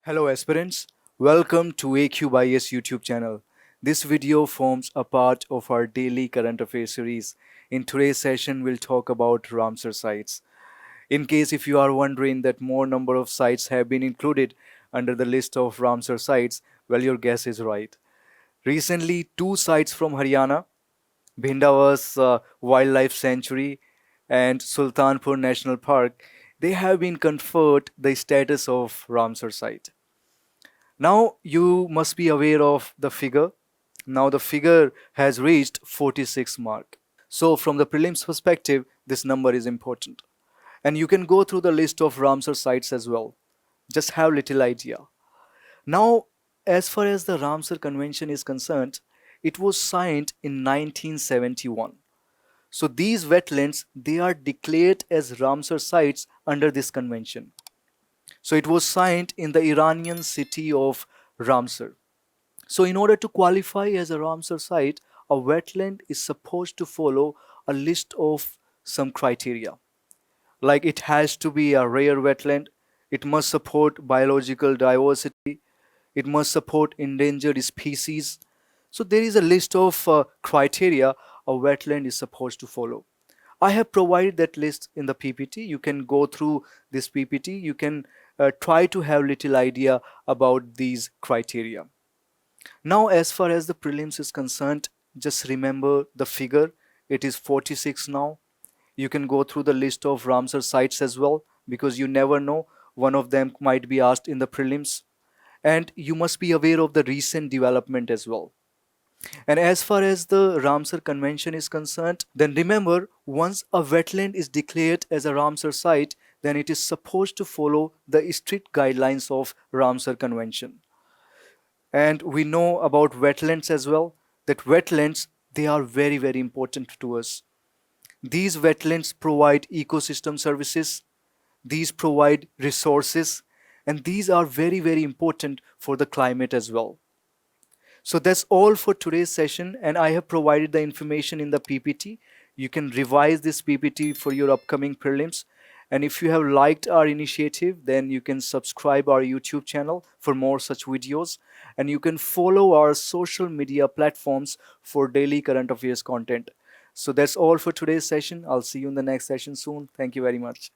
Hello aspirants, welcome to AQ by AS YouTube channel. This video forms a part of our daily current affairs series. In today's session, we'll talk about Ramsar sites. In case if you are wondering that more number of sites have been included under the list of Ramsar sites, well your guess is right. Recently, two sites from Haryana, Bhindawas Wildlife Sanctuary and Sultanpur National Park, they have been conferred the status of Ramsar site. Now you must be aware of the figure. Now the figure has reached 46 mark. So from the prelims perspective, this number is important. And you can go through the list of Ramsar sites as well. Just have little idea. Now, as far as the Ramsar Convention is concerned, it was signed in 1971. So these wetlands, they are declared as Ramsar sites under this convention. So it was signed in the Iranian city of Ramsar. So in order to qualify as a Ramsar site, a wetland is supposed to follow a list of some criteria. Like it has to be a rare wetland, it must support biological diversity, it must support endangered species. So there is a list of criteria a wetland is supposed to follow. I have provided that list in the PPT. You can go through this PPT. You can try to have little idea about these criteria. Now, as far as the prelims is concerned, just remember the figure. It is 46 now. You can go through the list of Ramsar sites as well because you never know. One of them might be asked in the prelims. And you must be aware of the recent development as well. And as far as the Ramsar Convention is concerned, then remember, once a wetland is declared as a Ramsar site, then it is supposed to follow the strict guidelines of Ramsar Convention. And we know about wetlands as well, that wetlands, they are very, very important to us. These wetlands provide ecosystem services, these provide resources, and these are very, very important for the climate as well. So that's all for today's session, and I have provided the information in the PPT. You can revise this PPT for your upcoming prelims. And if you have liked our initiative, then you can subscribe our YouTube channel for more such videos. And you can follow our social media platforms for daily current affairs content. So that's all for today's session. I'll see you in the next session soon. Thank you very much.